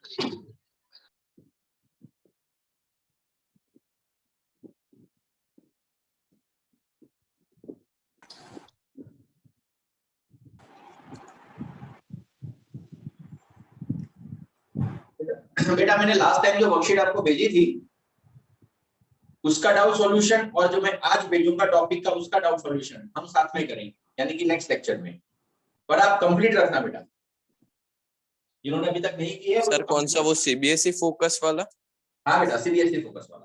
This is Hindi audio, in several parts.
बेटा मैंने लास्ट टाइम जो वर्कशीट आपको भेजी थी उसका डाउट सॉल्यूशन और जो मैं आज भेजूंगा टॉपिक का उसका डाउट सॉल्यूशन हम साथ में करेंगे, यानी कि नेक्स्ट लेक्चर में। पर आप कंप्लीट रखना बेटा, जिन्होंने अभी तक नहीं किया। सर कौन सा, वो सीबीएसई फोकस वाला? हाँ बेटा, सीबीएसई फोकस वाला।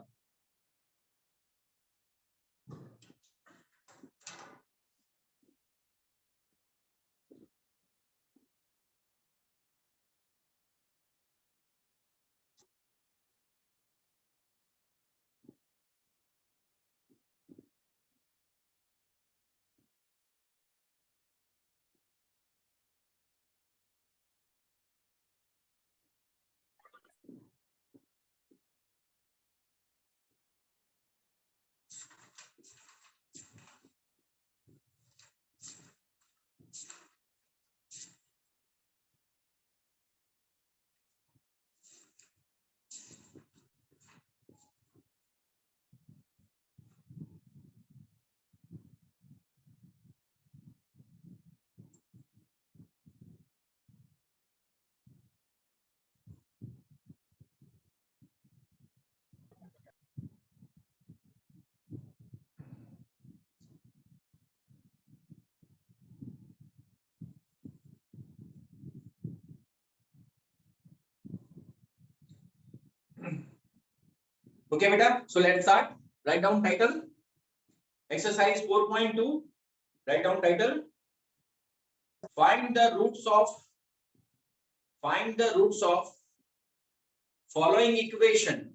Okay beta, so let's start. Write down title. Exercise 4.2. Write down title. Find the roots of following equation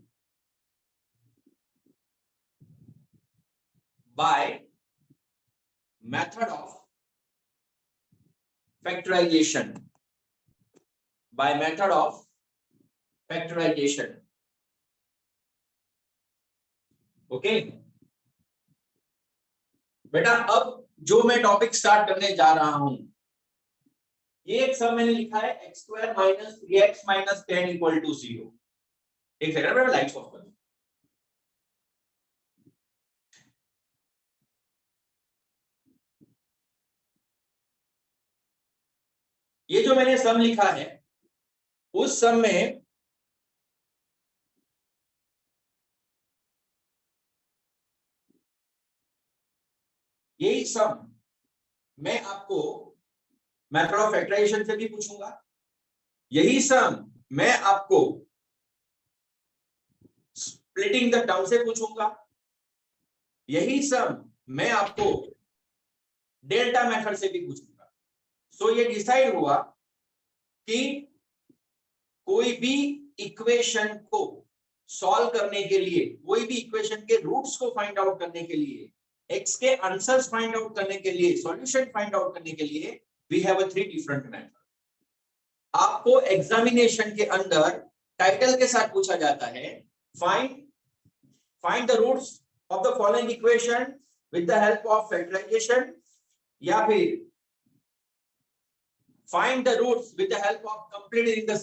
by method of factorization. By method of factorization. Okay बेटा, अब जो मैं टॉपिक स्टार्ट करने जा रहा हूं, ये एक सम मैंने लिखा है x square minus 3x minus 10 equal to 0। एक सेकंड बेटा, लाइट्स ऑफ कर दो। ये जो मैंने सम लिखा है उस सम में यही सम मैं आपको मेथड ऑफ फैक्टराइजेशन से भी पूछूंगा, यही सम मैं आपको स्प्लिटिंग द टर्म से पूछूंगा, यही सम मैं आपको डेल्टा मेथड से भी पूछूंगा। सो ये डिसाइड हुआ कि कोई भी इक्वेशन को सॉल्व करने के लिए, कोई भी इक्वेशन के रूट्स को फाइंड आउट करने के लिए, x के आंसर्स फाइंड आउट करने के लिए, सॉल्यूशन फाइंड आउट करने के लिए we have a 3 different method. आपको एग्जामिनेशन के अंदर टाइटल के साथ पूछा जाता है find the roots of the following equation with the help of factorisation, या फिर find the roots with the help of completing the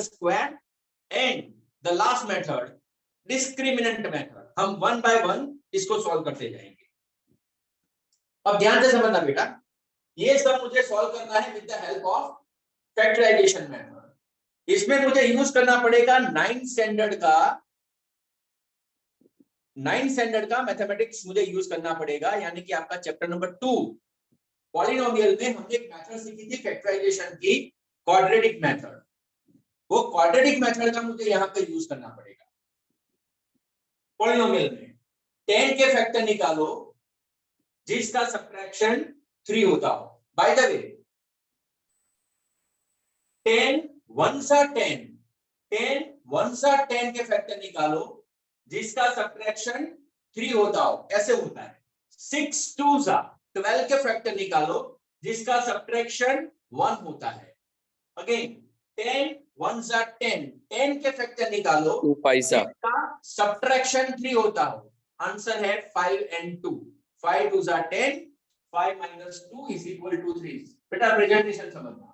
square and the last method discriminant method। हम वन बाय वन इसको सॉल्व करते जाएंगे। अब ध्यान से समझना बेटा, ये सब मुझे सॉल्व करना है with the help of factorisation method. इसमें मुझे यूज करना पड़ेगा 9th स्टैंडर्ड का मैथमेटिक्स मुझे यूज करना पड़ेगा, यानी कि आपका चैप्टर नंबर 2 पॉलिनोमियल में हमने एक मेथड सीखी थी फैक्टराइजेशन की, क्वाड्रेटिक मेथड। वो क्वाड्रेटिक मेथड का मुझे यहां पे यूज करना पड़ेगा। पॉलिनोमियल में 10 के फैक्टर निकालो जिसका सब्ट्रैक्शन 3 होता हो। बाय द वे 10 1 10 के फैक्टर निकालो जिसका सब्ट्रैक्शन 3 होता हो। कैसे होता है? 6 2 12 के फैक्टर निकालो जिसका सब्ट्रैक्शन 1 होता है। अगेन 10 1 10 के फैक्टर निकालो जिसका सब्ट्रैक्शन 3 होता हो। आंसर है 5 and 2। 5 2 10, 5 minus 2 is equal to 3। बेटा प्रेजेंटेशन समझना,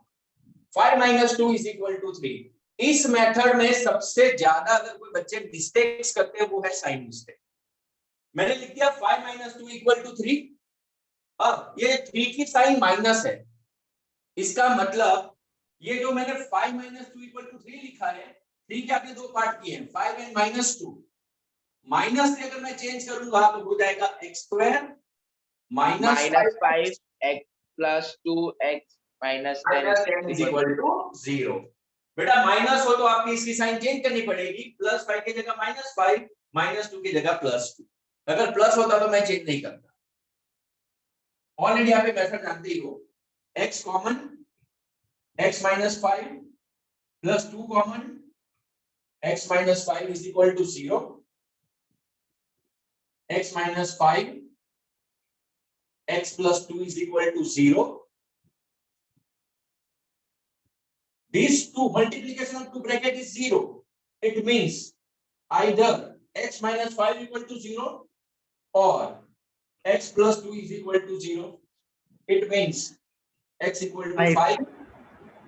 5 minus 2 is equal to 3। इस मेथड में सबसे ज्यादा अगर कोई बच्चे मिस्टेक्स करते हैं वो है साइन मिस्टेक। मैंने लिख दिया 5 - 2 = 3। अब ये 3 की साइन माइनस है, इसका मतलब ये जो मैंने 5 - 2 = 3 लिखा है, 3 के आपने दो पार्ट किए हैं, 5 and -2। माइनस से अगर मैं चेंज करूंगा तो हो जाएगा x² -5 x + 2x - 10 - 0। बेटा माइनस हो तो आपकी इसकी साइन चेंज करनी पड़ेगी, +5 की जगह -5, -2 की जगह +2। अगर प्लस होता तो मैं चेंज नहीं करता। ऑलरेडी आप ये मेथड जानते ही हो। x common, x - 5 + 2 common, x - 5 = 0, x - 5 x + 2 = 0। These two multiplication of two bracket is 0. It means either x - 5 = 0 or x + 2 = 0. It means x = 5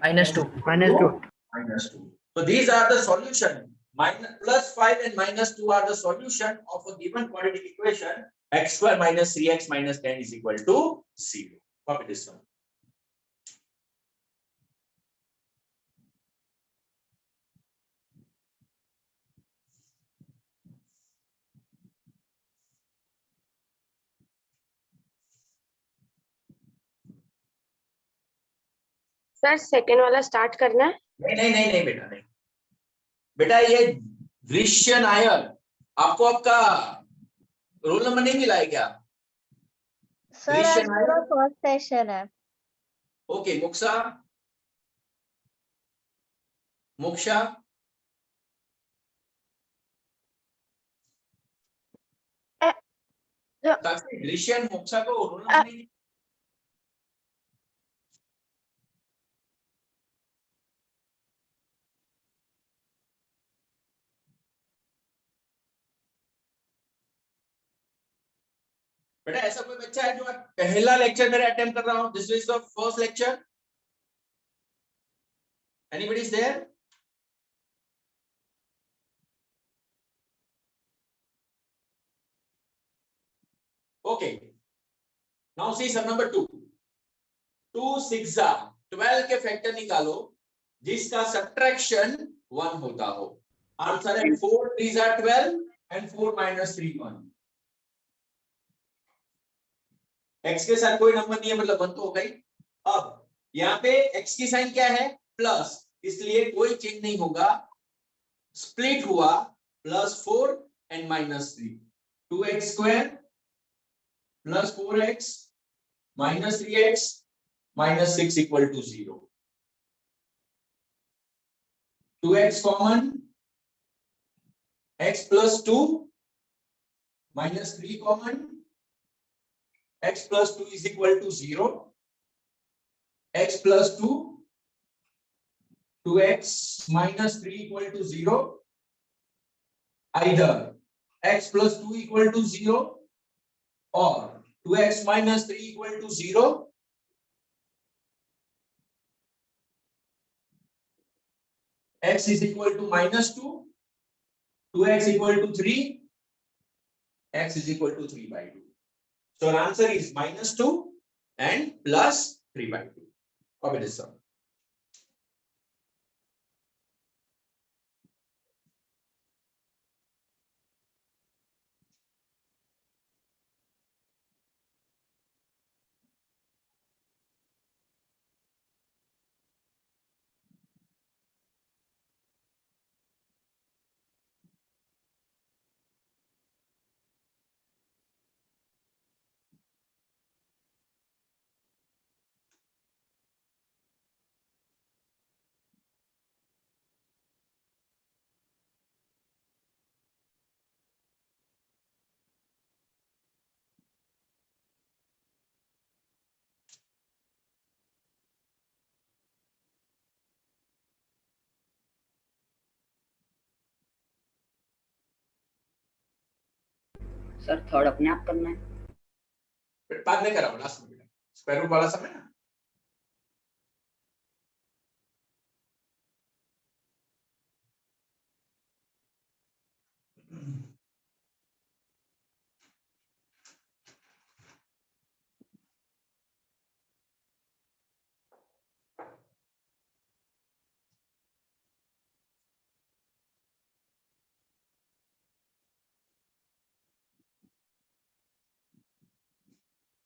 -2 -2. So these are the solution. +5 and -2 are the solution of a given quadratic equation. x² - 3x - 10 = 0. Copy this one. Sir second वाला स्टार्ट करना है? नहीं बेटा, नहीं बेटा, ये दृश्य नायर आपको आपका रोल नंबर नहीं मिला है क्या? सर आज मेरा फर्स्ट सेशन है। ओके, मोक्षा दृश्य मोक्षा को रोल नंबर नहीं। बेटा ऐसा कोई बच्चा है जो पहला लेक्चर मेरा अटेम्प्ट कर रहा हूं? This is the first lecture. Anybody is there? Okay, now see sum number 2। 2 6 12 के फैक्टर निकालो जिसका सब्ट्रैक्शन 1 होता हो। आंसर है 4 3 12 and 4 - 3 1। x के साथ कोई नंबर नहीं है मतलब 1 तो हो गई। अब यहाँ पे x की साइन क्या है? प्लस, इसलिए कोई चेंज नहीं होगा। स्प्लिट हुआ +4 and -3, 2x² + 4x - 3x - 6 = 0। 2x common, x + 2 - 3 common, x + 2 = 0, x + 2 2x - 3 = 0, either x + 2 = 0 or 2x - 3 = 0, x is equal to -2, 2x = 3, x is equal to 3/2. So our answer is -2 and +3/2. Copy this one. Sir third अपने आप करना है? फिर बाद में कराओ, लास्ट में स्क्वायर रूट वाला समय ना।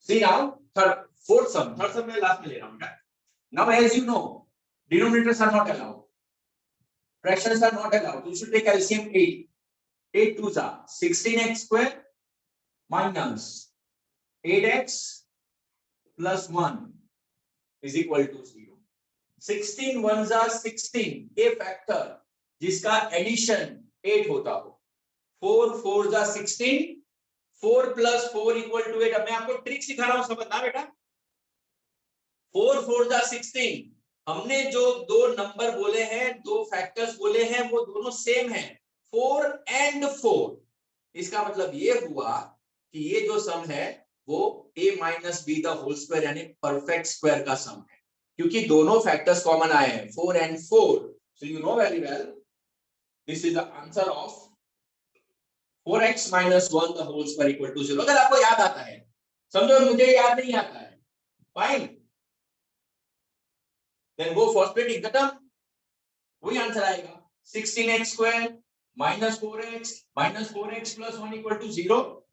See now, fourth sum मैं लास्ट में ले रहा हूँ बेटा. Now as you know, denominators are not allowed, fractions are not allowed. You should take LCM 8. 8 2s are 16x square minus 8x plus 1 is equal to 0. 16 1s are 16. A factor जिसका एडिशन 8 होता हो. 4 4s are 16. 4 plus 4 equal to 8. अब मैं आपको ट्रिक सिखा रहा हूं, समझना बेटा. 4 4s are 16. हमने जो दो नंबर बोले हैं, दो फैक्टर्स बोले हैं, वो दोनों सेम हैं, 4 and 4. इसका मतलब ये हुआ कि ये जो सम है वो a minus b the whole square यानी परफेक्ट स्क्वायर का सम है, क्योंकि दोनों फैक्टर्स कॉमन आए हैं, 4 and 4. So you know very well this is the answer of 4x minus 1 the whole square equal to 0. अगर आपको याद आता है, समझो मुझे याद नहीं आता है, fine, then go for splitting, खत्म, वही आंसर आएगा. 16x square minus 4x plus 1 equal to 0.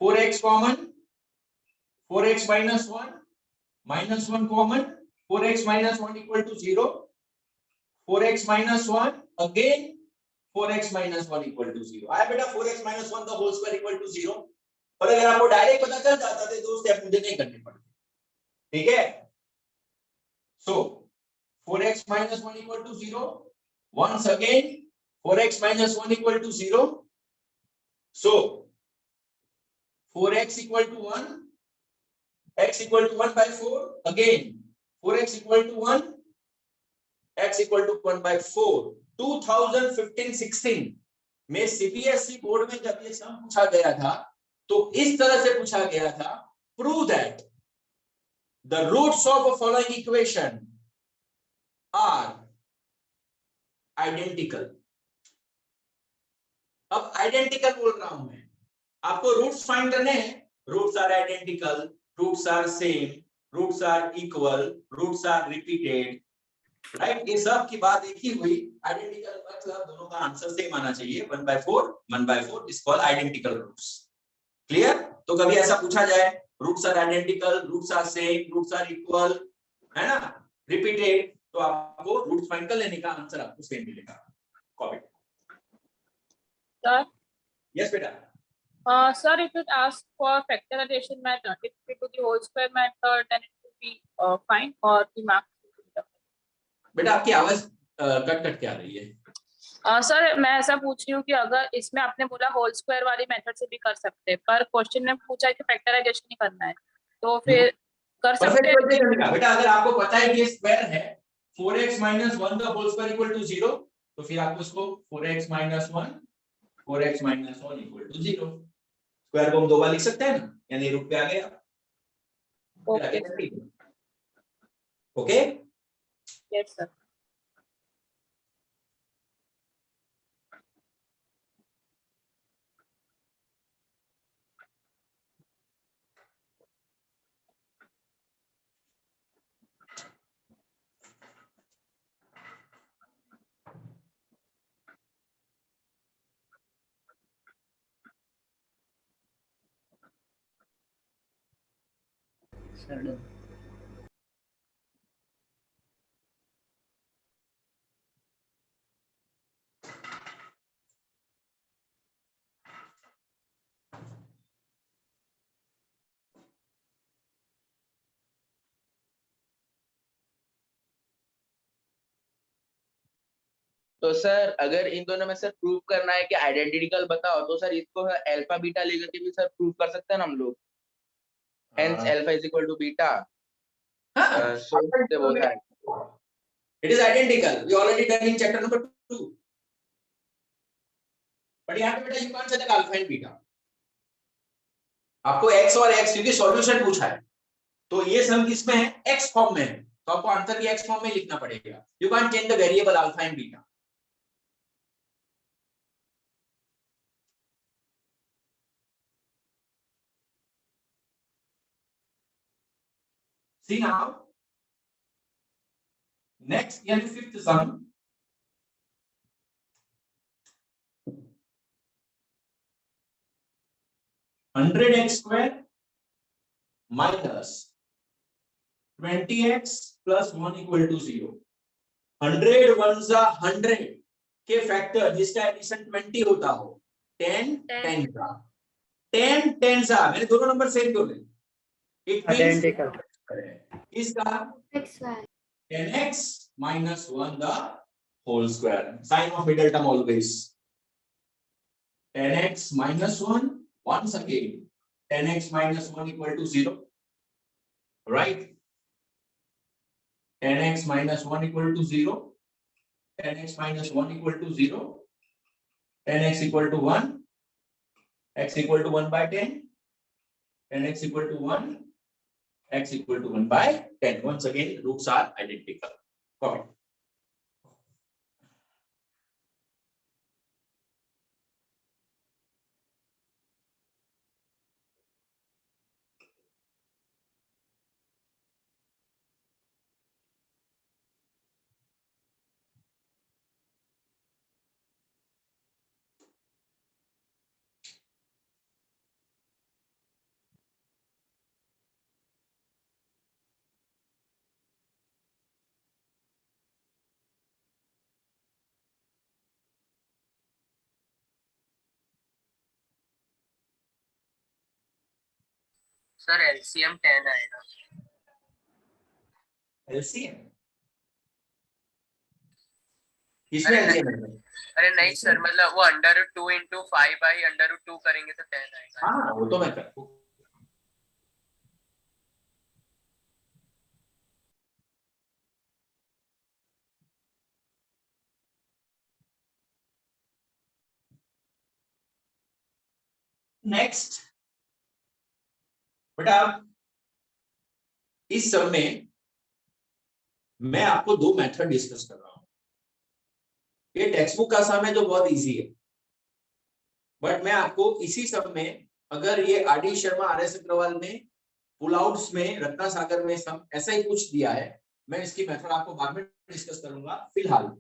4x common, 4x minus 1 common, 4x minus 1 equal to 0. 4x minus 1 again, 4x minus 1 equal to 0. आया बेटा 4x minus 1 the whole square equal to 0. और अगर आपको डायरेक्ट पता चल जाता तो दो स्टेप मुझे नहीं करने पड़ते, ठीक है. So 4x minus 1 equal to 0. Once again 4x minus 1 equal to 0. So 4x equal to 1, x equal to 1 by 4. Again 4x equal to 1, x equal to 1 by 4. 2015-16 में सीबीएसई बोर्ड में जब ये सम पूछा गया था तो इस तरह से पूछा गया था, prove that the roots of a following equation are identical. अब आइडेंटिकल बोल रहा हूं मैं, आपको रूट्स फाइंड करने हैं. Roots are identical, roots are same, roots are equal, roots are repeated, right. ये सब की बात एक ही हुई. आइडेंटिकल मतलब दोनों का आंसर सेम आना चाहिए. 1/4 is called identical roots. Clear. तो कभी ऐसा पूछा जाए roots are identical, roots are same, roots are equal, है ना, रिपीटेड, तो आपको रूट्स फाइंड कर लेने का आंसर आपको सेम मिलेगा. कॉपी. सर, यस बेटा. sir, if it asks for factorization method, if we do the whole square method, then it will be fine, or the marks will be different. बेटा आपकी आवाज कट के आ रही है. सर मैं ऐसा पूछ रही हूँ कि अगर इसमें आपने बोला होल स्क्वायर वाली मेथड से भी कर सकते हैं, पर क्वेश्चन में पूछा है कि फैक्टराइजेशन ही करना है, तो फिर कर सकते हैं. बेटा अगर आपको पता है कि ये स्क्वायर है 4x minus 1 the whole square equal to 0, तो फिर आपको इसको 4x minus 1 equal to 0. Square को हम दो बार लिख सकते हैं ना, यानी रूट पे आ गया. Okay. Yes sir. Sir done. तो सर अगर इन दोनों में सर प्रूव करना है कि आइडेंटिकल बताओ, तो सर इसको अल्फा बीटा लेकर के भी सर प्रूव कर सकते हैं ना हम लोग. Hence alpha is equal to beta. So they both are. It is identical. We already done in chapter number 2. But यहाँ पे बेटा you can't say that alpha and beta. आपको x और x क्योंकि सॉल्यूशन पूछा है, तो ये सम किसमें है, x फॉर्म में है, तो आपको आंसर भी x फॉर्म में लिखना पड़ेगा. You can't change the variable alpha and beta. See now. Next, here is fifth sum. Hundred x square minus 20x plus 1 equal to 0. 100 1s are 100 के फैक्टर जिसका एडिशन 20 होता हो 10 10 का 10 10 सा मैंने दोनों नंबर सेम क्यों ले इट मींस इसका XY 10x minus 1 the whole square sign of middle term always 10x minus 1 once again 10x minus 1 equal to 0 right 10x minus 1 equal to 0 10x minus 1 equal to 0 10x equal to 1 x equal to 1 by 10 10x equal to 1 x equal to 1 by 10 once again roots are identical copy sir LCM 10 आएगा LCM किसमें LCM है अरे नहीं सर मतलब वो √2 into 5 by √2 करेंगे तो 10 आएगा हाँ वो तो मैं कर नेक्स्ट बेटा इस सब में मैं आपको दो मेथड डिस्कस कर रहा हूं ये टेक्स्ट बुक का सम है जो बहुत इजी है बट मैं आपको इसी सब में अगर ये आर.डी. शर्मा आर.एस. अग्रवाल में पुल आउट्स में रत्ना सागर में सम ऐसा ही कुछ दिया है मैं इसकी मेथड आपको बाद में डिस्कस करूंगा फिलहाल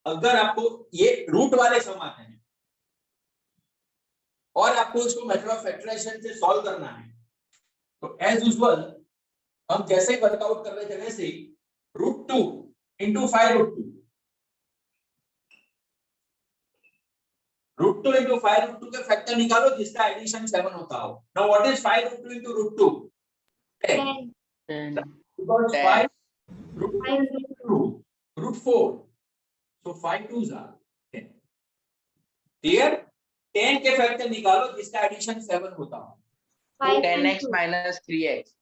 अगर आपको ये रूट वाले सम आते हैं और आपको इसको मेथड ऑफ फैक्टराइजेशन से सॉल्व करना है तो एज यूजुअल हम जैसे वर्कआउट कर रहे थे वैसे √2 into 5 √2 √2 into 5 √2 का फैक्टर निकालो जिसका एडिशन 7 होता हो now what is 5 √2 into √2 10 because 5 √2 √4 so 5 2s are 10 clear 10 के फैक्टर निकालो जिसका एडिशन 7 होता हो 10x minus 3x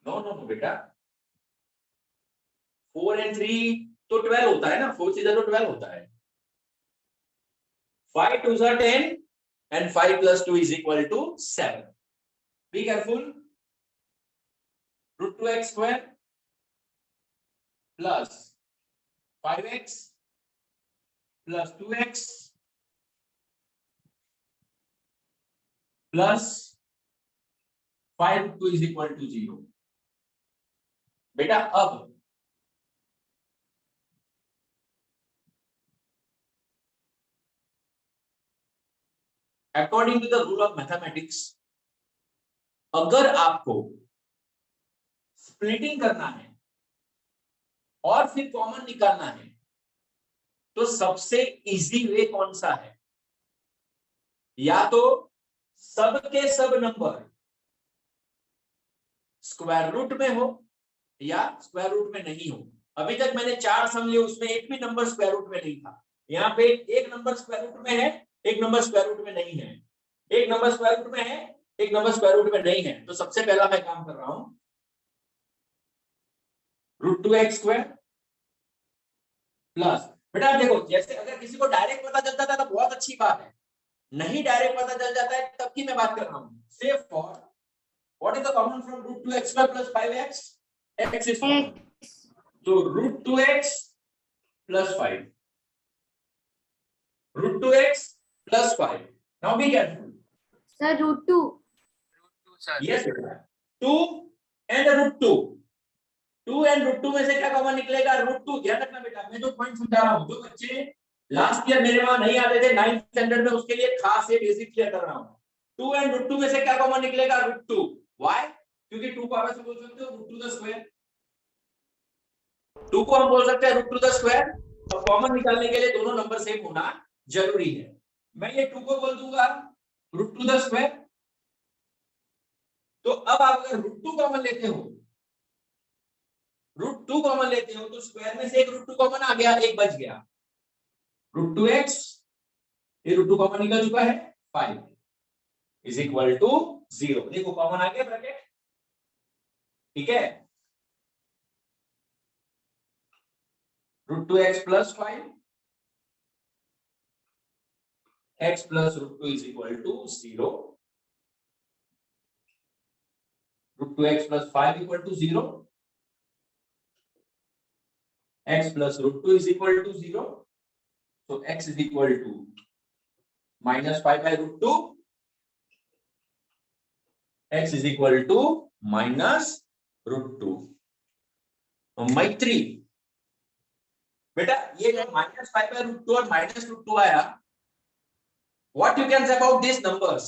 no no no बेटा 4 and 3 तो 12 होता है ना 4 सीधा तो 12 होता है 5 2s are 10 and 5 plus 2 is equal to 7 be careful √2x square plus 5x plus 2x plus 5 2 is equal to 0 बेटा अब according to the rule of mathematics अगर आपको स्प्लिटिंग करना है और फिर कॉमन निकालना है तो सबसे इजी वे कौन सा है या तो सब के सब नंबर स्क्वायर रूट में हो या स्क्वायर रूट में नहीं हो अभी तक मैंने 4 सम लिए उसमें एक भी नंबर स्क्वायर रूट में नहीं था यहाँ पे एक नंबर स्क्वायर रूट में है एक नंबर स्क्वायर रूट में नहीं है एक नंबर स्क्वायर रूट में है एक नंबर स्क्वायर रूट में नहीं है तो सबसे पहला मैं काम कर रहा हूं √2x स्क्वायर प्लस बेटा देखो जैसे अगर किसी को डायरेक्ट पता चल जाता है तो बहुत अच्छी बात है नहीं डायरेक्ट पता चल जाता है तब की मैं बात कर रहा हूं से for what is the common from √2x square plus 5x x is common so √2x plus 5 √2x plus 5 now be careful Sir, √2. sir yes 2 and √2 2 and √2 में से क्या कॉमन निकलेगा? √2। ध्यान रखना बेटा, मैं जो पॉइंट समझा रहा हूँ, जो बच्चे लास्ट ईयर मेरे वहां नहीं आते थे 9th स्टैंडर्ड में, उसके लिए खास ये बेसिक क्लियर कर रहा हूँ। 2 एंड √2 में से क्या कॉमन निकलेगा? √2। व्हाई? क्योंकि 2 को आप ऐसे बोल सकते हो √2 द स्क्वायर, 2 को हम बोल सकते हैं √2 द स्क्वायर। और कॉमन निकालने के लिए दोनों नंबर सेम होना जरूरी है। मैं ये 2 को बोल दूंगा √2 द स्क्वायर। तो अब आप अगर √2 कॉमन लेते हो, √2 कॉमन लेते हो, तो स्क्वायर में से एक √2 कॉमन आ गया, एक बच गया √2x। ये √2 कॉमन निकल चुका है, 5 इज इक्वल टू 0। देखो कॉमन आ गया ब्रैकेट, ठीक है। √2x plus 5 x plus √2 is equal to 0। √2x plus 5 equal to 0, x plus √2 is equal to 0. So x is equal to minus 5 by √2. X is equal to minus √2. मैत्री बेटा, ये जो minus 5 by √2 और minus √2 आया, what you can say about these numbers?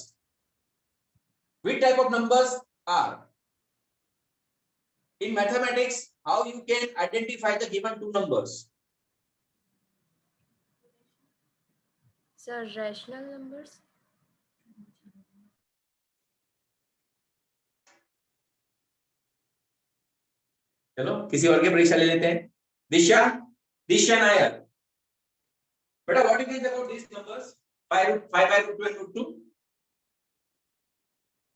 Which type of numbers are? In mathematics, how you can identify the given two numbers? Sir, rational numbers. चलो किसी और की परीक्षा ले लेते हैं। दिशा नायर, बेटा what you think about these numbers? 5 by √2 and √2.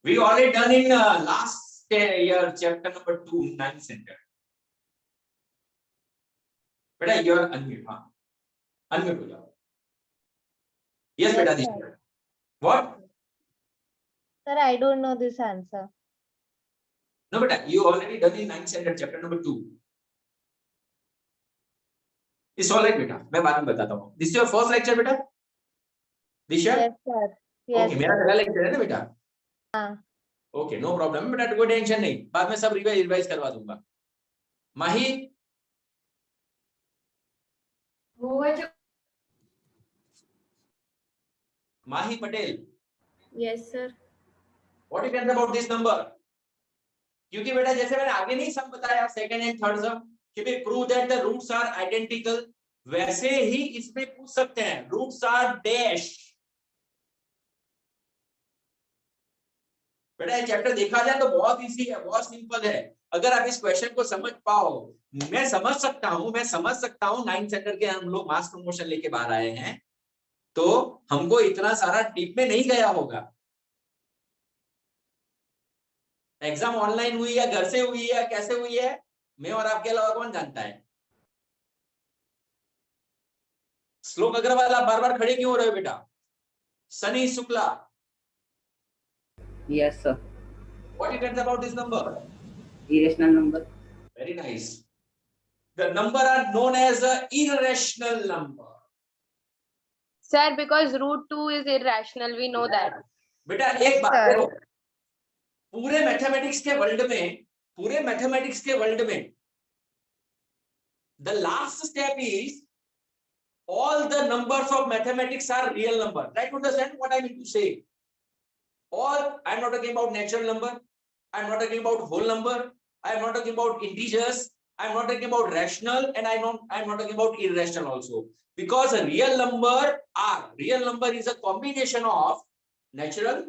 We already done in last year chapter number 2, 9th standard. बेटा you are unmute, हाँ unmute हो जाओ। Yes बेटा दिशा, what? Sir, I don't know this answer. No बेटा, you already done in 9th standard chapter number 2. It's all right बेटा, मैं बाद में बताता हूँ। This is your first lecture बेटा दिशा? Yes, sir. Yes, Okay, मेरा पहला लेक्चर है ना बेटा? हाँ। ओके नो प्रॉब्लम बेटा, कोई टेंशन नहीं, बाद में सब रिवाइज करवा दूंगा। Mahi, Mahi Patel, Yes, sir. What you can say about this number? क्योंकि बेटा जैसे मैंने आगे नहीं सम बताया सेकंड एंड थर्ड सम कि भाई prove that the roots are identical, वैसे ही इसमें पूछ सकते हैं रूट्स आर डैश। बेटा ये चैप्टर देखा जाए तो बहुत इजी है, बहुत सिंपल है। अगर आप इस क्वेश्चन को समझ पाओ, मैं समझ सकता हूं 9th स्टैंडर्ड के हम लोग मास प्रमोशन लेके बाहर आए हैं, तो हमको इतना सारा डीप में नहीं गया होगा। एग्जाम ऑनलाइन हुई या घर से हुई है, कैसे हुई है, मैं और आपके अलावा कौन जानता है। श्लोक अग्रवाल, आप बार बार खड़े क्यों हो रहे हो बेटा? Sunny Shukla, Yes, sir. what you can say about this number? Irrational number. Very nice. The number are known as a irrational number. Sir, because √2 is irrational, we know that. बेटा एक बात देखो, पूरे मैथमेटिक्स के वर्ल्ड में the last step is all the numbers of mathematics are real number. Try to understand what I mean to say. All, I am not talking about natural number, I am not talking about whole number, I am not talking about integers, I am not talking about rational, and I am not talking about irrational also. Because a real number is a combination of natural,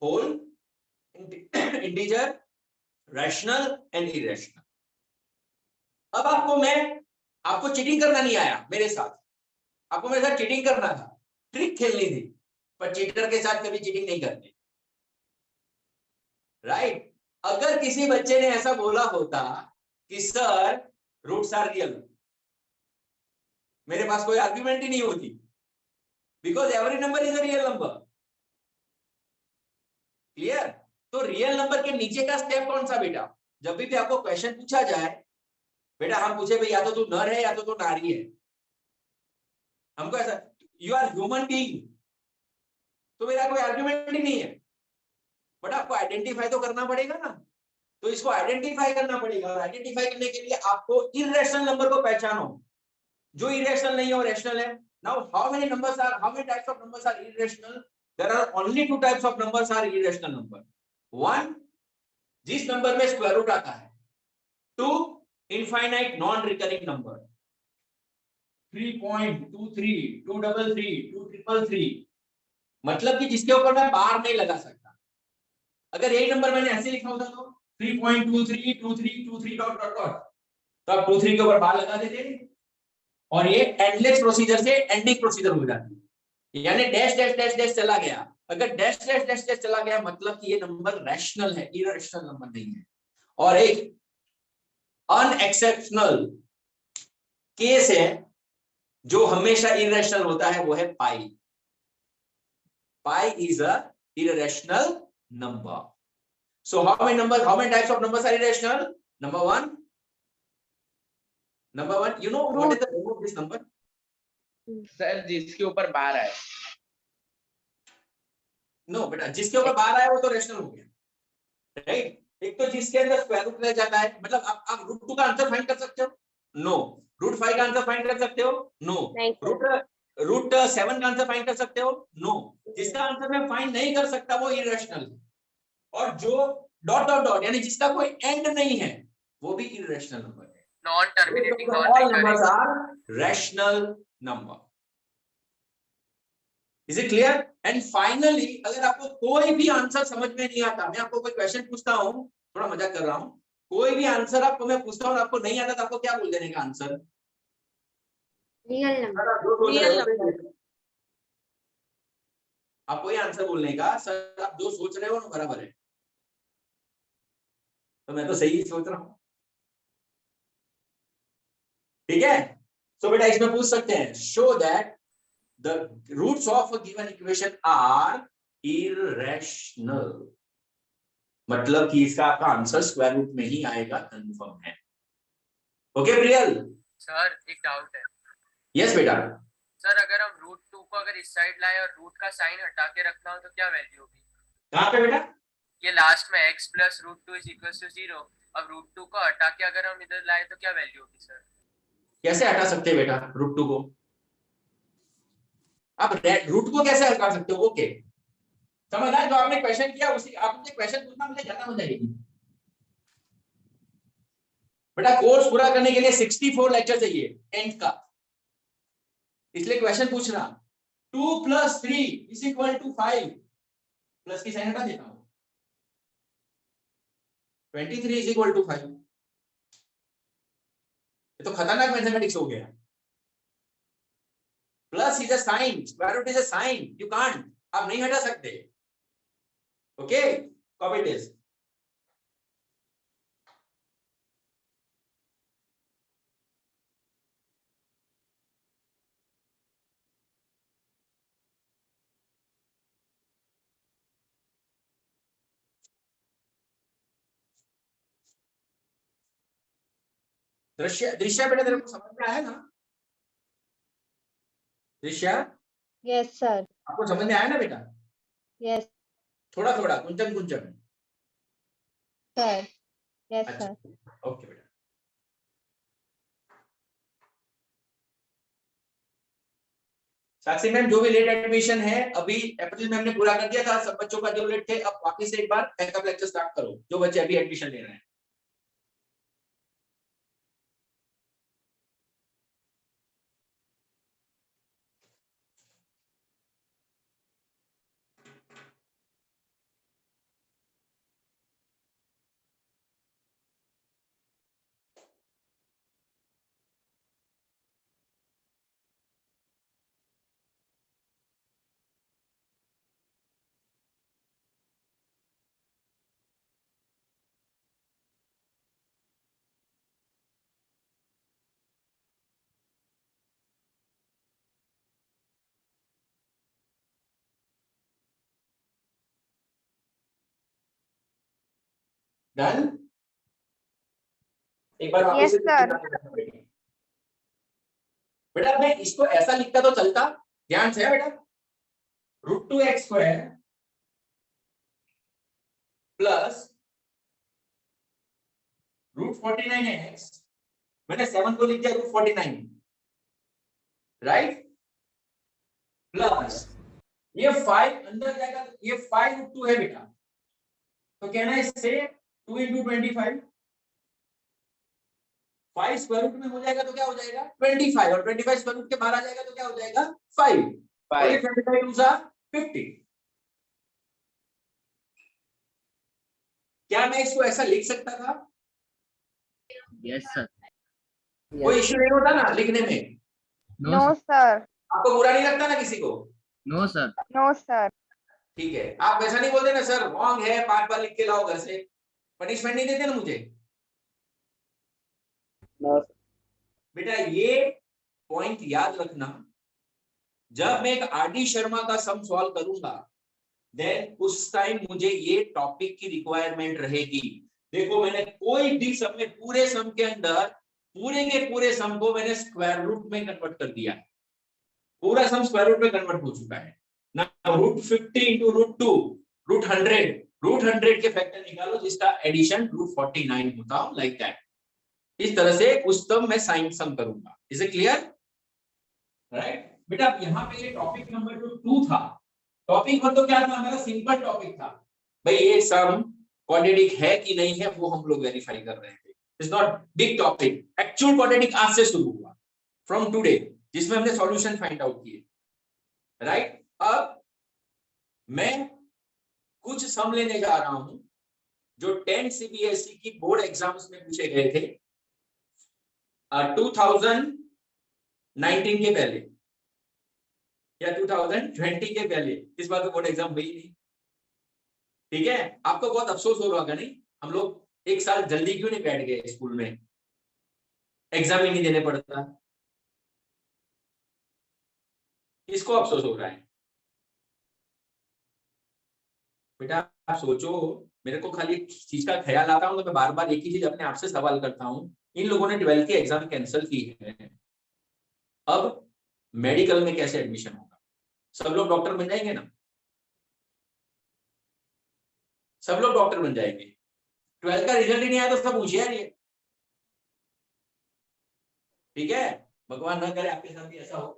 whole, integer, rational and irrational. अब आपको चीटिंग करना नहीं आया मेरे साथ, आपको मेरे साथ चीटिंग करना था, ट्रिक खेलनी थी, पर चीटर के साथ कभी चीटिंग नहीं करते, राइट? अगर किसी बच्चे ने ऐसा बोला होता कि सर रूट्स आर रियल, मेरे पास कोई आर्ग्यूमेंट ही नहीं होती, because every number is a real number. Clear? तो रियल नंबर के नीचे का स्टेप कौन सा बेटा? जब भी आपको क्वेश्चन पूछा जाए, बेटा हम पूछे भाई या तो तू नर है या तो तू नारी है, हमको ऐसा यू आर ह्यूमन बीइंग, तो मेरा कोई आर्ग्यूमेंट ही नहीं है, बट आपको आइडेंटिफाई तो करना पड़ेगा ना। तो इसको आइडेंटिफाई करना पड़ेगा, और आइडेंटिफाई करने के लिए आपको इररेशनल नंबर को पहचानो, जो इरेशनल नहीं है वो रैशनल है। Now how many types of numbers are irrational? There are only 2 types of numbers are irrational number. 1, जिस नंबर में स्क्वायर रूट आता है। 2, इनफाइनाइट नॉन रिकरिंग नंबर। 3.23, 233, 233, मतलब कि जिसके ऊपर मैं बार नहीं लगा सकता। अगर यही नंबर मैंने ऐसे लिखा होता तो 3.23, 23, 23 डॉट डॉट डॉट, तो आप 23 के ऊपर बार लगा देते, और ये एंडलेस प्रोसीजर से एंडिंग प्रोसीजर हो जाती है, यानी डैश डैश डैश डैश चला गया। अगर डैश डैश डैश डैश चला गया मतलब कि ये नंबर रैशनल है, इररेशनल नंबर नहीं है। और एक अनएक्सेप्शनल केस है जो हमेशा इररेशनल होता है, वो है pi. Pi is a irrational number. So how many types of numbers are irrational? Number one, you know what is the name of this number? Sir जिसके ऊपर बार आए। नो बेटा, जिसके ऊपर बार आया वो तो रेशनल हो गया, राइट? एक तो जिसके अंदर स्क्वायर रूट रह जाता है, मतलब आप रूट 2 का आंसर फाइंड कर सकते हो? नो। रूट 5 का आंसर फाइंड कर सकते हो? नो। रूट 7 का आंसर फाइंड कर सकते हो? नो। जिसका आंसर मैं फाइंड नहीं कर सकता वो इररेशनल है, और जो डॉट डॉट डॉट यानी जिसका कोई एंड नहीं है वो भी इररेशनल नंबर है। Non terminating, non all numbers are rational number. Is it clear? And finally, अगर आपको कोई भी आंसर समझ में नहीं आता, मैं आपको कोई क्वेश्चन पूछता हूँ, थोड़ा मजाक कर रहा हूँ, कोई भी आंसर आपको मैं पूछता हूँ आपको नहीं आता तो आपको क्या बोल देने का आंसर? Real number. आपको ये आंसर बोलने का, सर आप जो सोच रहे हो ना बराबर है, तो मैं तो सही सोच रहा हूँ, ठीक है? सो बेटा इसमें पूछ सकते हैं, show that the roots of a given equation are irrational, मतलब कि इसका आपका आंसर स्क्वायर रूट में ही आएगा, कंफर्म है। ओके प्रियल? सर एक डाउट है। यस बेटा। सर अगर हम रूट 2 को अगर इस साइड लाए और रूट का साइन हटा के रखना हो तो क्या वैल्यू होगी? कहाँ पे बेटा? ये लास्ट में x plus root 2 is equal to 0। अब रूट 2 को हटा के अगर हम इधर लाए तो क्या वैल्यू होगी सर? कैसे हटा सकते हैं बेटा रूट 2 को? आप रूट को कैसे हटा सकते हो? ओके समझ आया? जो आपने क्वेश्चन किया उसी आपने क्वेश्चन पूछना, मुझे ज्यादा मजा आएगी बेटा। कोर्स पूरा करने के लिए 64 लेक्चर चाहिए टेंथ का, इसलिए क्वेश्चन पूछना 2 + 3 = 5, प्लस की साइन हटा देता हूं, 23 = 5। ये तो खतरनाक मैथमेटिक्स हो गया। Plus is a sign, square root is a sign, you can't, आप नहीं हटा सकते। Okay copy this. दृश्य बेटा तेरे को समझ में आया ना? दृश्य Yes, sir. आपको समझ में आया ना बेटा? Yes, थोड़ा थोड़ा कुंचन कुंचन। sir. Yes, अच्छा sir. ओके बेटा। साक्षी मैम जो भी लेट एडमिशन है अभी अप्रैल में हमने पूरा कर दिया था, सब बच्चों का जो लेट थे, अब वापस से एक बार बैकअप लेक्चर स्टार्ट करो जो बच्चे अभी एडमिशन ले रहे हैं। डन? एक बार वापस Yes, से sir. बेटा मैं इसको ऐसा लिखता तो चलता, ध्यान से है बेटा, √2x² प्लस √49 है x, मैंने 7 को लिख दिया √49, राइट, प्लस ये 5 अंदर जाएगा, ये 5√2 है बेटा, तो कहना है इससे 2 × 25, 5 स्क्वायर रूट में हो जाएगा तो क्या हो जाएगा 25, और 25 स्क्वायर रूट के बाहर आ जाएगा तो क्या हो जाएगा 5, और ये 25 2 सा 50। क्या मैं इसको ऐसा लिख सकता था? Yes sir. कोई इश्यू नहीं होता ना लिखने में? No sir. आपको बुरा नहीं लगता ना किसी को? No sir. No sir. ठीक है, आप वैसा नहीं बोलते ना सर रॉन्ग है 5 बार लिख के लाओ घर से, पनिशमेंट नहीं देते ना मुझे? नो बेटा ये पॉइंट याद रखना, जब मैं एक आरडी शर्मा का सम सॉल्व करूंगा देन उस टाइम मुझे ये टॉपिक की रिक्वायरमेंट रहेगी। देखो मैंने कोई भी सम में पूरे सम के अंदर पूरे के पूरे सम को मैंने स्क्वायर रूट में कन्वर्ट कर दिया है, पूरा सम स्क्वायर रूट में कन्वर्ट हो चुका है ना। √50 × √2 √100 के फैक्टर निकालो जिसका एडिशन √49 होता हो, लाइक दैट। इस तरह से उस सम में साइन सम करूंगा। Is it clear? राइट बेटा, यहाँ पे ये टॉपिक नंबर 2 था। टॉपिक 1 तो क्या था हमारा? सिंपल टॉपिक था भाई, ये सम क्वाड्रेटिक है कि नहीं है वो हम लोग वेरीफाई कर रहे थे। It's not big topic. Actual quadratic आज से शुरू हुआ, फ्रॉम टुडे, जिसमें हमने सॉल्यूशन फाइंड आउट किए, राइट। अब मैं कुछ सम लेने जा रहा हूं जो 10 सीबीएसई की बोर्ड एग्जाम्स में पूछे गए थे 2019 के पहले या 2020 के पहले। इस बार तो बोर्ड एग्जाम हुई नहीं, ठीक है। आपको बहुत अफसोस हो रहा होगा, नहीं हम लोग एक साल जल्दी क्यों नहीं बैठ गए स्कूल में, एग्जाम ही नहीं देने पड़ता। किसको अफसोस हो रहा है बेटा? आप सोचो, मेरे को खाली एक चीज का ख्याल आता हूं तो मैं बार बार एक ही चीज अपने आप से सवाल करता हूं, इन लोगों ने 12th के एग्जाम कैंसिल की है, अब मेडिकल में कैसे एडमिशन होगा? सब लोग डॉक्टर बन जाएंगे ना? सब लोग डॉक्टर बन जाएंगे। 12th का रिजल्ट ही नहीं आया तो सब होशियार ही है, ठीक है। भगवान ना करे आपके साथ भी ऐसा हो।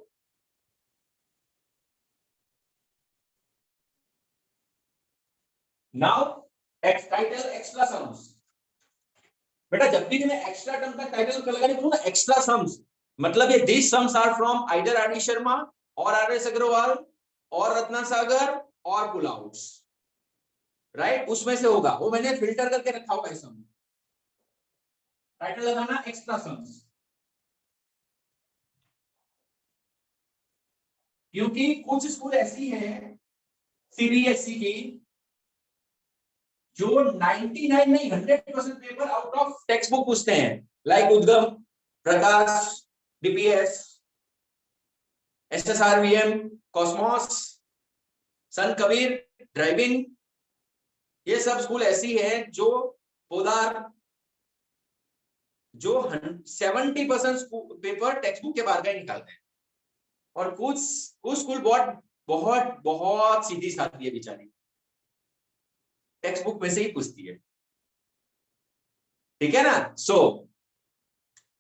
Now title extra sums. बेटा जब भी मैं एक्स्ट्रा टर्म का टाइटल लगाने बोलूं ना, एक्स्ट्रा सम्स मतलब ये this sums are from either R D Sharma और आर एस अग्रवाल और रत्ना सागर और पुल आउट्स, राइट, उसमें से होगा, वो मैंने फिल्टर करके रखा होगा इस सम। टाइटल लगाना एक्स्ट्रा सम्स, क्योंकि कुछ स्कूल ऐसी है सीबीएसई की जो 99 नहीं 100% paper out of text book पूछते हैं, लाइक उद्गम, प्रकाश, डीपीएस, एसएसआरवीएम, कॉस्मोस, संत कबीर, ड्राइविंग। ये सब स्कूल ऐसी है जो पोदार जो 70% पेपर टेक्स्ट बुक के बाहर का ही निकालते हैं, और कुछ स्कूल बहुत बहुत बहुत सीधी साधी है बेचारी, टेक्स्ट बुक में से ही पूछती है, ठीक है ना। सो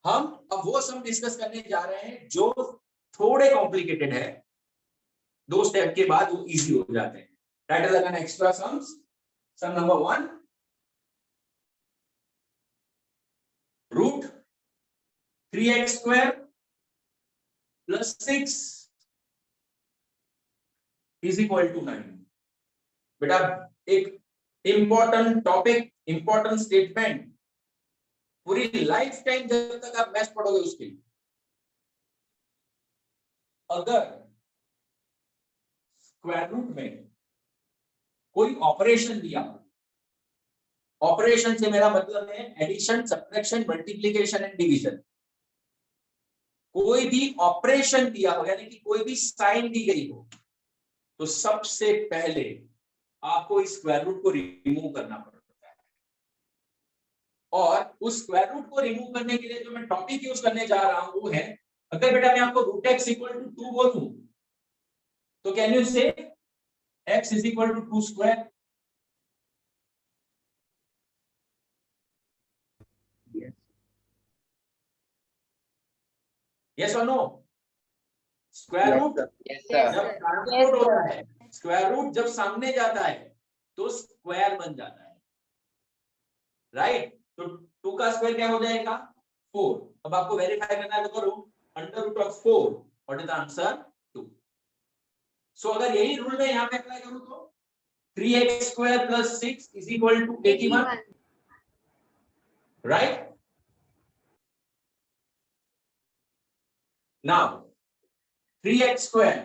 हम अब वो सम डिस्कस करने जा रहे हैं जो थोड़े कॉम्प्लिकेटेड है, 2 स्टेप के बाद वो इजी हो जाते हैं। टाइटल लगाना एक्स्ट्रा सम्स। सम नंबर 1, √3x² + 6 = 9। बेटा एक इंपॉर्टेंट टॉपिक, इंपॉर्टेंट स्टेटमेंट, पूरी लाइफ टाइम जब तक आप मैथ्स पढ़ोगे उसके लिए, अगर स्क्वायर रूट में कोई ऑपरेशन दिया, ऑपरेशन से मेरा मतलब है addition, subtraction, multiplication and division, कोई भी ऑपरेशन दिया हो यानी कि कोई भी साइन दी गई हो, तो सबसे पहले आपको इस स्क्वायर रूट को रिमूव करना पड़ता है। और उस स्क्वायर रूट को रिमूव करने के लिए जो मैं टॉपिक यूज करने जा रहा हूं वो है, अगर बेटा मैं आपको √x = 2 बोलूं तो can you say x = 2²? Yes और no? Square root Yes, sir. जब ट्रांसपोर्ट होता है, स्क्वायर रूट जब सामने जाता है तो स्क्वायर बन जाता है, राइट? तो 2 का स्क्वायर क्या हो जाएगा? 4। अब आपको वेरीफाई करना है तो करो, under root of 4, what is the answer? 2। So अगर यही रूल मैं यहाँ पे अप्लाई करूँ तो 3x square plus 6 is equal to 81, right? Now 3x square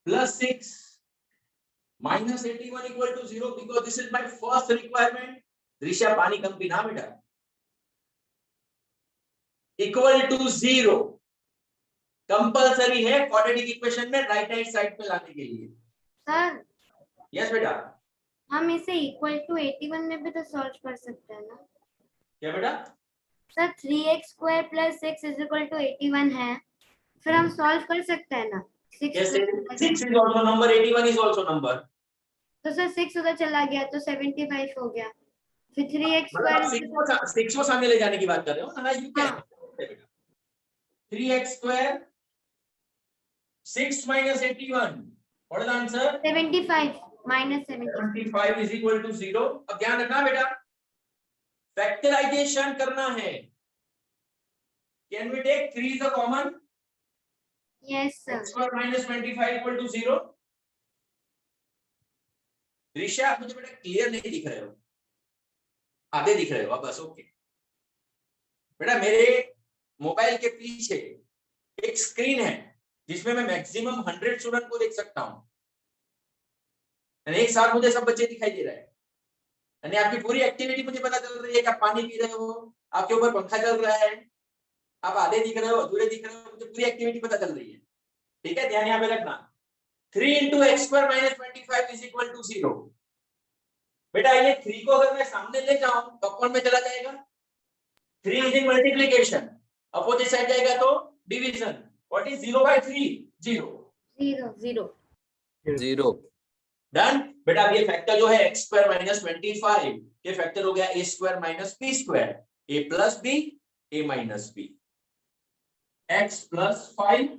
plus 6 minus 81 equal to 0, because this is my first requirement. दृश्य पानी कम पीना बेटा। इक्वल टू 0 कंपलसरी है क्वाड्रेटिक इक्वेशन में राइट हैंड साइड पे लाने के लिए। सर यस बेटा। हम इसे इक्वल टू 81 में भी तो सॉल्व कर सकते हैं ना? क्या बेटा? Sir 3x square plus 6 is equal to 81 है, फिर हम सॉल्व कर सकते हैं ना? 6 कैसे? 6 is also number, 81 is also number. तो सर 6 उधर चला गया तो 75 हो गया, फिर 3x मतलब स्क्वायर आप 6 को सामने ले जाने की बात कर रहे हो? हाँ, you can. 3x square 6 minus 81, what is the answer? 75 minus 75 75 is equal to 0. अब ध्यान रखना बेटा, फैक्टराइजेशन करना है। Can we take 3 is a common? Yes sir. x square minus 25 equal to 0. Risha आप मुझे बेटा क्लियर नहीं दिख रहे हो, आधे दिख रहे हो आप, बस ओके। बेटा मेरे मोबाइल के पीछे एक स्क्रीन है जिसमें मैं मैक्सिमम 100 स्टूडेंट को देख सकता हूं, एक साथ मुझे सब बच्चे दिखाई दे रहे हैं, यानी आपकी पूरी एक्टिविटी मुझे पता चल रही है कि आप पानी पी रहे हो, आपके ऊपर पंखा चल रहा है, आप आधे दिख रहे हो, अधूरे दिख रहे हो, मुझे पूरी एक्टिविटी पता चल रही है। ठीक है, ध्यान यहाँ पे रखना। 3 into x square minus 25 is equal to 0. बेटा ये 3 को अगर मैं सामने ले जाऊं तो कौन में चला जाएगा? 3 is in multiplication, opposite side जाएगा तो division. What is 0 by 3? 0 0 0 done. बेटा अब ये फैक्टर जो है x square minus 25 ये फैक्टर हो गया a square minus b square, a plus b a minus b, x plus 5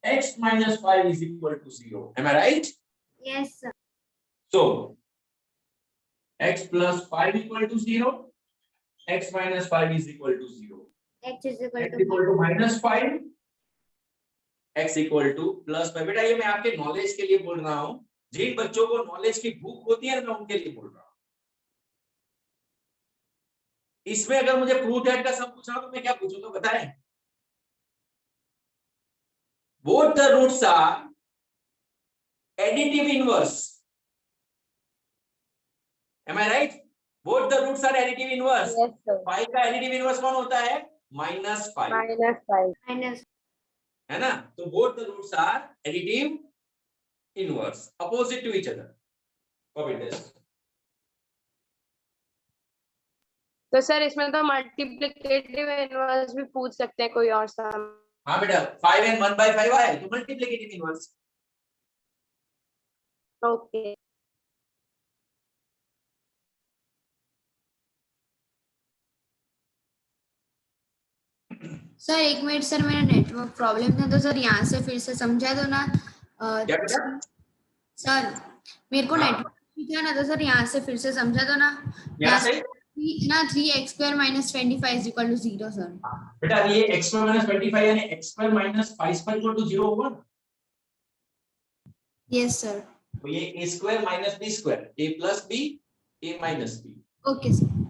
x minus 5 is equal to 0. Am I right? Yes sir. So x plus 5 equal to 0, x minus 5 is equal to 0, x is equal x equal to minus 5, x equal to plus 5। बेटा ये मैं आपके नॉलेज के लिए बोल रहा हूं, जिन बच्चों को नॉलेज की भूख होती है ना मैं उनके लिए बोल रहा हूं। इसमें अगर मुझे प्रूफ दैट का सम पूछा तो मैं क्या पूछूंगा बताएं? Both the roots are additive inverse. Am I right? Both the roots are additive inverse. Yes, sir. 5 का additive inverse कौन होता है? -5, -5. माइनस है ना? तो both the roots are additive inverse, opposite to each other. Copy this. तो सर इसमें तो मल्टीप्लिकेटिव इनवर्स भी पूछ सकते हैं कोई और सम। हाँ बेटा 5 and 1 by 5 आए तो multiplicative inverse। ओके सर एक मिनट सर, मेरा नेटवर्क प्रॉब्लम था तो सर यहाँ से फिर से समझा दो ना। क्या बेटा? सर मेरे को हाँ। नेटवर्क था ना, तो सर यहाँ से फिर से समझा दो ना। यहाँ से ना 3x square minus 25 is equal to 0 sir. बेटा ये x स्क्वायर माइनस 25 यानी x square minus 5 square equal to 0 होगा ना? Yes sir. तो ये a square minus b square, a plus b a minus b। Okay sir.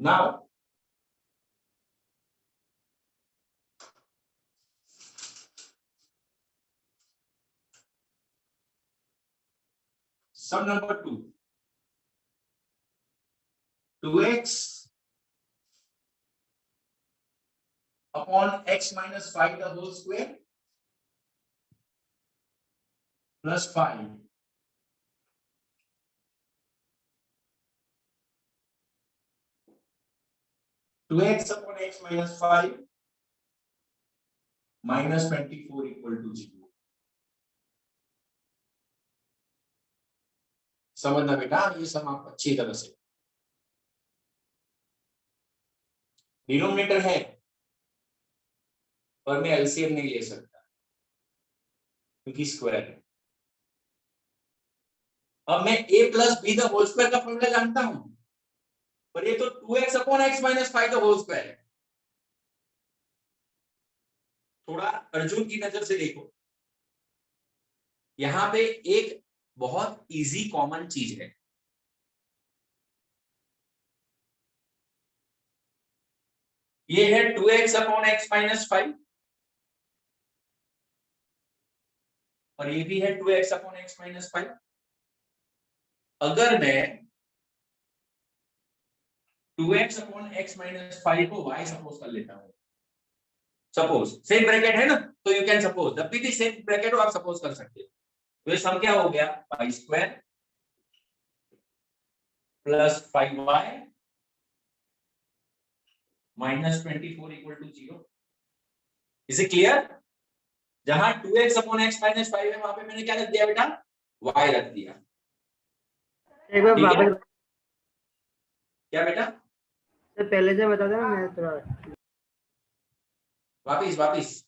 Now sum number 2, 2x upon x minus 5 the whole square plus 5 2x upon x minus 5 minus 24 equal to 0. समझना बेटा, ये सम आप अच्छी तरह से, डिनोमिनेटर है पर मैं एलसीएम नहीं ले सकता क्योंकि स्क्वायर है। अब मैं a plus B the whole square का फॉर्मूला जानता हूं, पर ये तो 2x upon x minus 5 the whole square है। थोड़ा अर्जुन की नजर से देखो, यहां पे एक बहुत इजी कॉमन चीज है, ये है 2x अपॉन x माइनस 5 और ये भी है 2x अपॉन x माइनस 5। अगर मैं 2x अपॉन x माइनस 5 को y सपोज कर लेता हूं, सपोज सेम ब्रैकेट है ना, तो यू कैन सपोज, जब भी सेम ब्रैकेट हो आप सपोज कर सकते हो। तो ये सम क्या हो गया, y square plus 5y minus 24 equal to 0। Is it clear? जहां 2x अपॉन x माइनस 5 है वहां पे मैंने क्या रख दिया बेटा, y रख दिया। एक बार वापस क्या बेटा, सर पहले से बता देना, मैं थोड़ा वापिस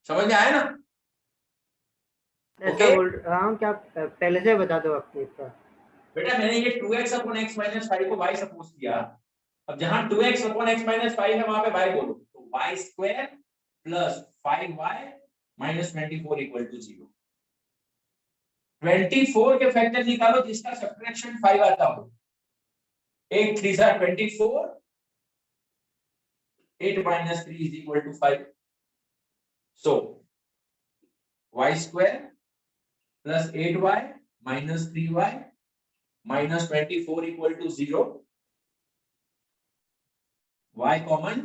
समझ में आया ना? ऐसा बोल रहा हूँ, क्या पहले से बता दो आपको इसका। बेटा मैंने ये 2x अपॉन x माइनस 5 को y सपोज किया, अब जहां 2x अपॉन x माइनस 5 है वहां पे y बोलो, तो y square plus 5y minus 24 equal to 0। 24 के फैक्टर निकालो जिसका सब्ट्रैक्शन 5 आता हो। 8 3 are 24, 8 minus 3 is equal to 5. So y square plus 8y minus 3y minus 24 equal to 0. Y common,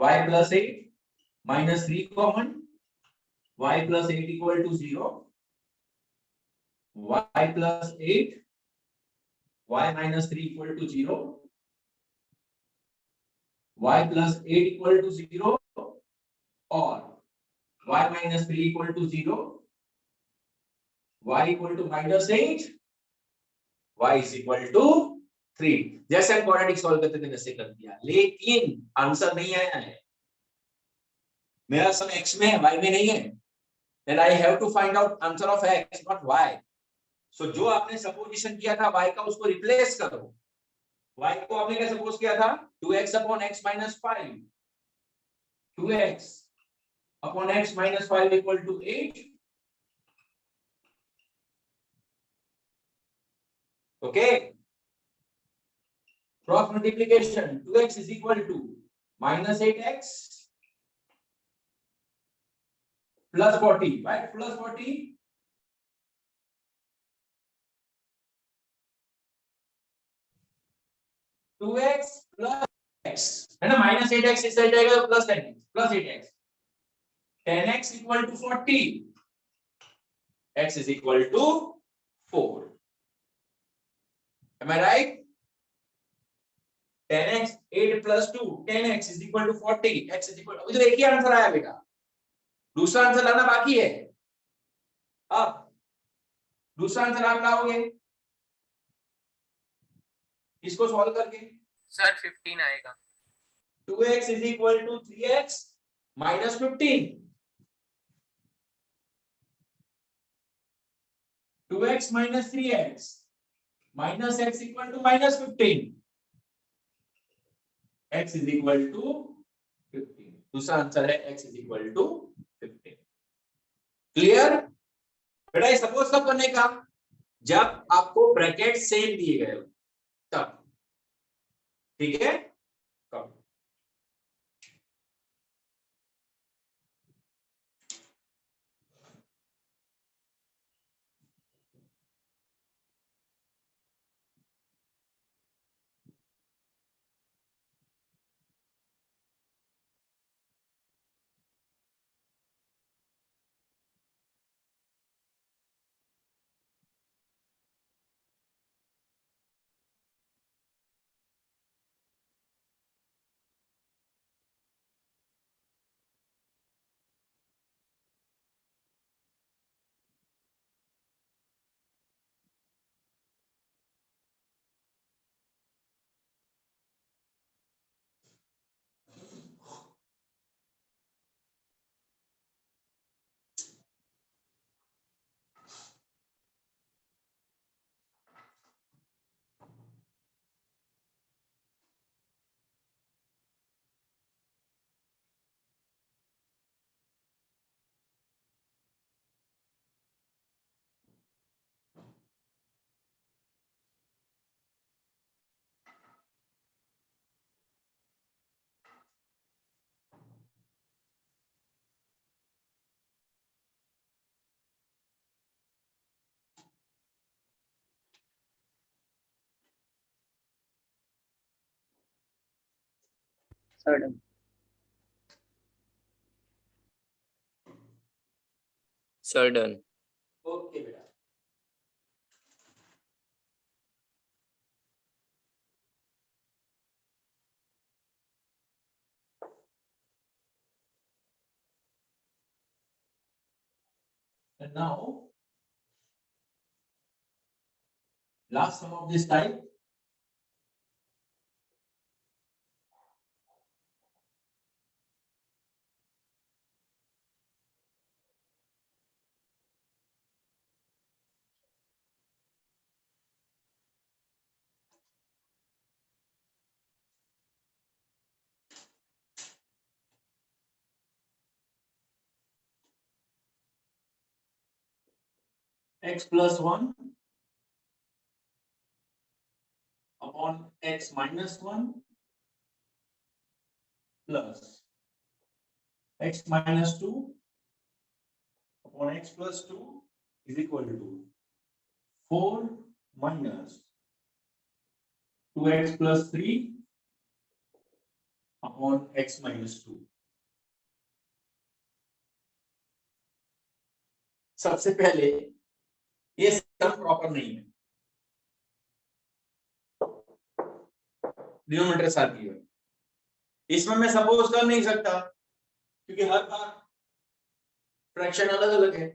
y plus 8 minus 3 common, y plus 8 equal to 0. Y plus 8, y minus 3 equal to 0. Y plus 8 equal to 0 or y minus 3 equal to 0. Y equal to minus 8, y is equal to 3। जैसे हम क्वाड्रेटिक सॉल्व करते थे वैसे कर दिया, लेकिन आंसर नहीं आया है। मेरा सम x में है, y में नहीं है। Then I have to find out answer of x, not y. So जो आपने सपोजिशन किया था y का, उसको रिप्लेस करो। y को आपने क्या सपोज किया था, 2x upon x minus 5, 2x upon x minus 5 equal to 8। Okay, cross multiplication, 2x is equal to minus 8x plus 40, right? Plus 40 2x plus x है ना, माइनस 8x इस साइड जाएगा तो plus 10x plus 8x, 10x equal to 40, x is equal to 4। Am I right? 10x 8 plus 2, 10x is equal to 40, x is equal, अभी तो एक ही आंसर आया बेटा, दूसरा आंसर लाना बाकी है। अब दूसरा आंसर आप लाओगे इसको सॉल्व करके, सर 15 आएगा। 2x is equal to 3x minus 15, 2x minus 3x minus x equal to minus 15, x is equal to 15। दूसरा आंसर है x is equal to 15। Clear बेटा? ये सपोज कब करने का, जब आपको ब्रैकेट सेम दिए गए हो तब, ठीक है? कब? Sir, Sir, done. ओके बेटा, and now last sum of this type. X plus 1 upon x minus 1 plus x minus 2 upon x plus 2 is equal to 4 minus 2x plus 3 upon x minus 2. सबसे पहले ये सम प्रॉपर नहीं है, डिनोमिनेटर साथ ही है, इसमें मैं सपोज कर नहीं सकता क्योंकि हर बार फ्रैक्शन अलग अलग है।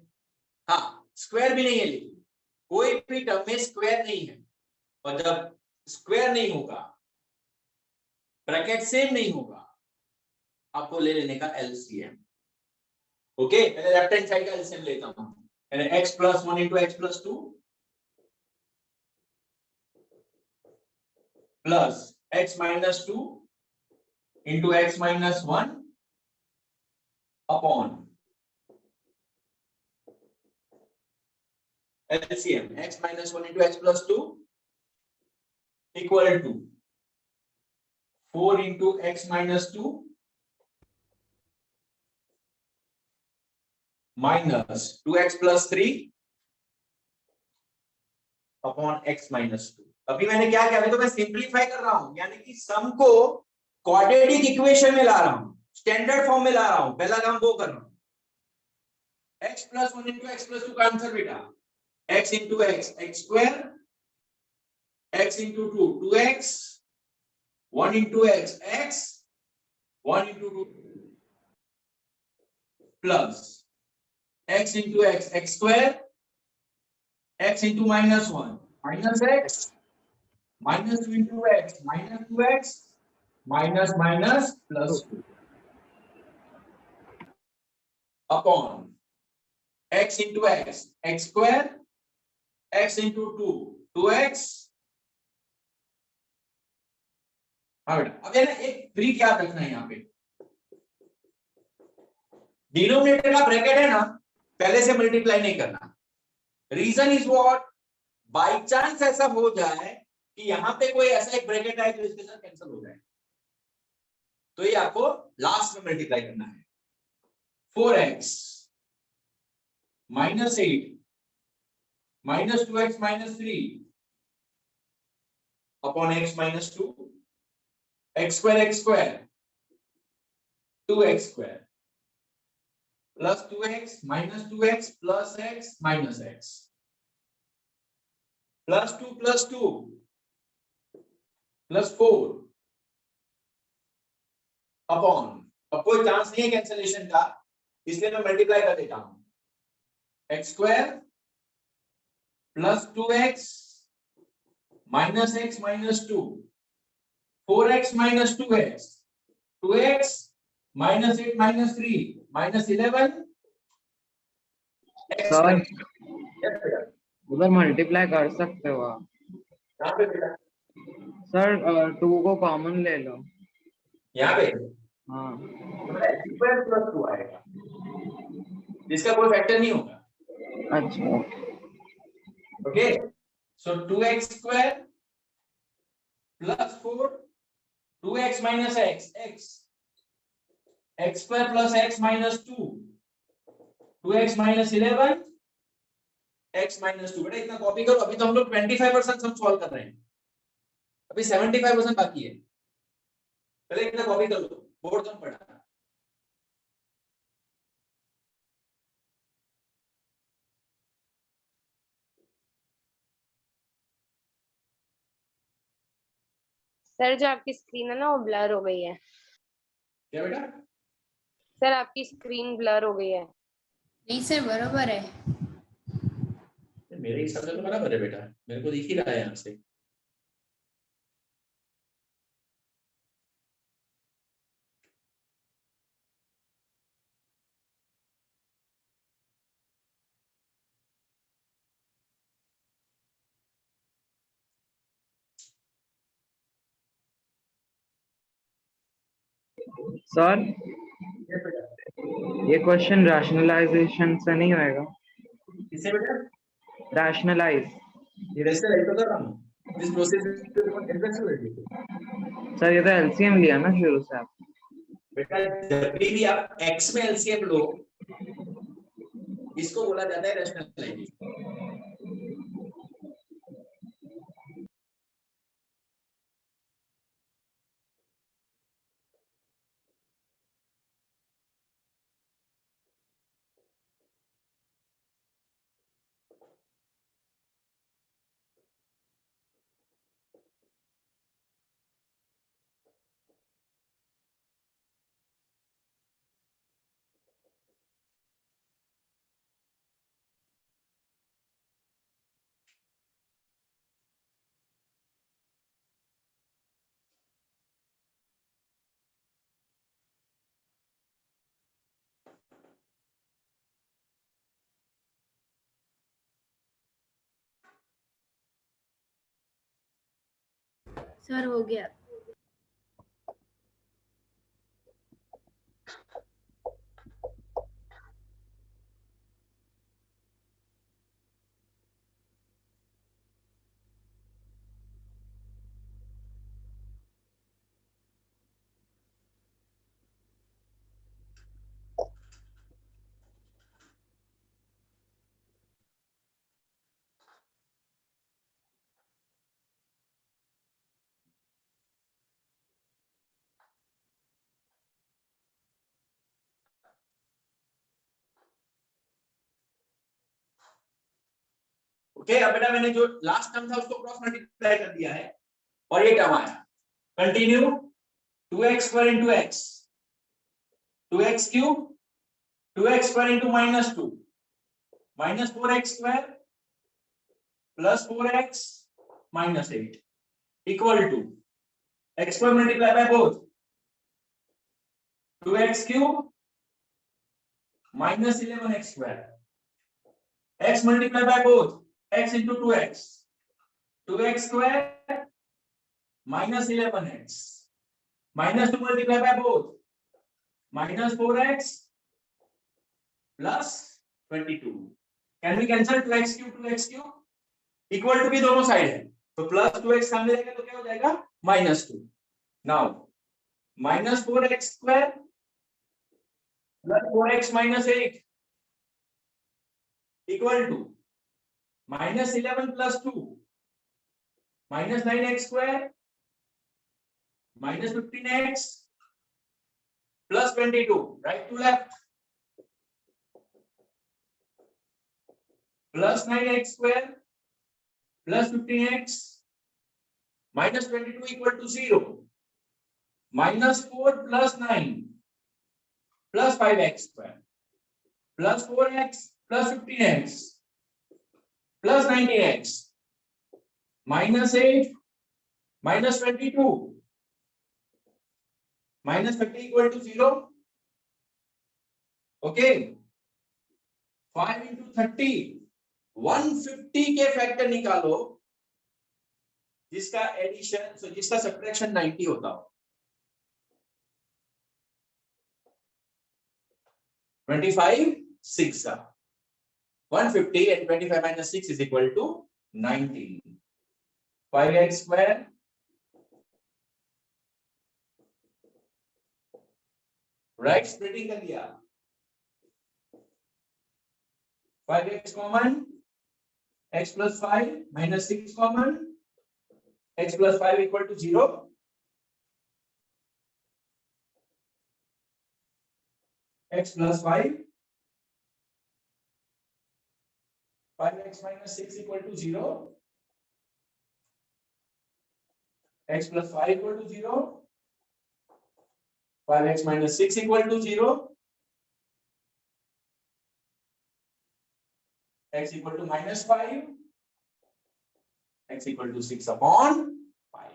हाँ, स्क्वायर भी नहीं है, लेकिन कोई भी टर्म में स्क्वायर नहीं है, और जब स्क्वायर नहीं होगा, ब्रैकेट सेम नहीं होगा, आपको ले लेने का एलसीएम। ओके, पहले लेफ्ट हैंड साइड का एलसीएम लेता हूं, यानी x plus 1 into x plus 2 plus x minus 2 into x minus 1 upon LCM x minus 1 into x plus 2 equal to 4 into x minus 2 minus 2x plus 3 upon x minus 2। अभी मैंने क्या किया, तो मैं सिंपलीफाई कर रहा हूं, यानी कि सम को क्वाड्रेटिक इक्वेशन में ला रहा हूं, स्टैंडर्ड फॉर्म में ला रहा हूं। पहला काम वो कर रहा हूं। x plus 1 into x plus 2 का आंसर बेटा x into x x square, x into 2 2x, 1 into x x, 1 into 2 plus x into x x square, x into minus 1 minus x, minus 2 into x minus 2x, minus minus plus 2 upon x into x x square, x into 2 2x। हाँ बेटा, अब ये ना एक ट्रिक याद रखना है, यहाँ पे डिनोमिनेटर का ब्रैकेट है ना, पहले से मल्टीप्लाई नहीं करना। Reason is what, by chance ऐसा हो जाए कि यहां पे कोई ऐसा एक ब्रैकेट आए जो इसके साथ कैंसिल हो जाए, तो ये आपको लास्ट में मल्टीप्लाई करना है। 4x minus 8 minus 2x minus 3 upon x minus 2, x square 2x square plus 2x minus 2x plus x minus x plus 2 plus 2 plus 4 upon, अब कोई चांस नहीं है कैंसिलेशन का, इसलिए मैं मल्टीप्लाई कर देता हूं। x square plus 2x minus x minus 2, 4x minus 2x, 2x minus 8 minus 3 minus 11 x Sir, square। उधर मल्टीप्लाई कर सकते हो आप। यहाँ पे बेटा, सर 2 को कॉमन ले लो। यहाँ पे हाँ, x square plus 2 आएगा, जिसका कोई फैक्टर नहीं होगा। अच्छा, ओके, सो 2x square plus 4 2x minus x x, x square plus x minus 2 2x minus 11 x minus 2। बेटा इतना कॉपी करो, अभी तो हम लोग 25% सम सॉल्व कर रहे हैं, अभी 75% बाकी है। पहले एक कॉपी कर लो, बोर्ड कम पड़ा। सर जो आपकी स्क्रीन है ना वो ब्लर हो गई है। क्या बेटा? सर आपकी स्क्रीन ब्लर हो गई है। नहीं सर बरोबर है। मेरे हिसाब से तो बराबर है बेटा, मेरे को दिख ही रहा है यहाँ से। सर ये क्वेश्चन रैशनलाइजेशन से नहीं होएगा? किससे बेटा? रैशनलाइज। ये रैशनलाइज तो कर रहा हूँ, दिस प्रोसेस इज। सर ये तो एलसीएम लिया ना शुरू से आप। बेटा जब भी आप x में एलसीएम लो, इसको बोला जाता है रैशनलाइजेशन। सर हो गया। ओके, अब बेटा मैंने जो लास्ट टर्म था उसको क्रॉस मल्टीप्लाई कर दिया है और ये टर्म आया। Continue 2x square into x, 2x cube, 2x square into -2, -4x square plus 4x -8 equal to x square multiply by both 2x cube -11x square, x multiplied by both x into 2x, 2x square -11x, -2 multiplied by both -4x plus 22. Can we cancel 2x cube 2x cube? Equal to भी दोनों साइड है, तो प्लस 2x सामने रहेगा तो क्या हो जाएगा -2. Now -4x square plus 4x -8 equal to -11 plus 2 -9x square -15x plus 22, right to left, plus 9x square plus 15x minus 22 equal to 0, -4 plus 9 plus 5x square plus 4x plus 15x plus 19x -8 minus 22 minus 30 equal to 0. Okay, 5 into 30 150 के फैक्टर निकालो जिसका एडिशन जिसका सब्ट्रैक्शन 90 होता हो। 25 6 का 150 and 25 minus 6 is equal to 90. 5x square right splitting कर दिया, 5x common, x plus 5 minus 6 common, x plus 5 equal to 0. x plus 5, 5x minus 6 equal to 0, x plus 5 equal to 0, 5x minus 6 equal to 0, x equal to minus 5, x equal to 6 upon 5.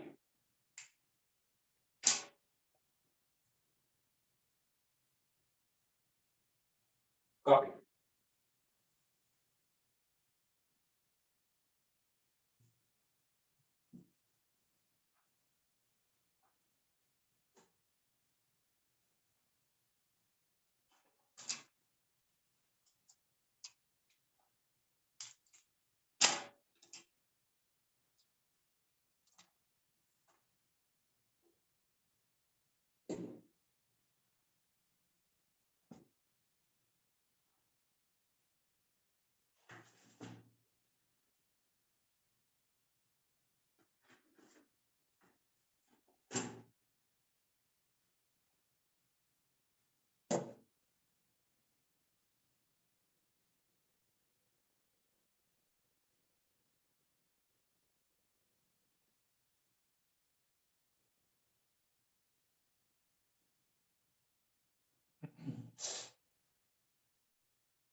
Copy.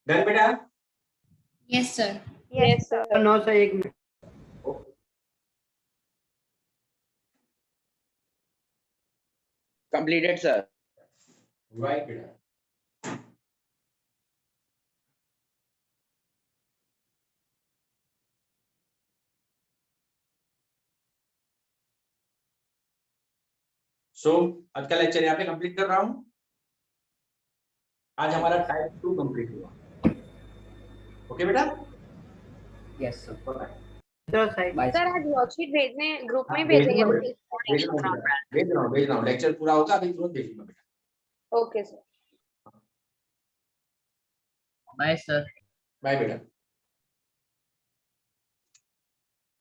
Done बेटा? Yes sir. Yes, sir. 9 से 1 मिनट। Completed, sir. Right बेटा। सो आज का लेक्चर यहाँ पे कंप्लीट कर रहा हूँ। आज हमारा टाइप 2 कंप्लीट हुआ। ओके बेटा? Yes sir. सर आज वर्कशीट भेजने ग्रुप में हाँ, भेजेंगे ना? भेज रहा हूँ। लेक्चर पूरा होगा अभी तुरंत भेजूंगा बेटा। Okay sir. Bye sir. Bye बेटा।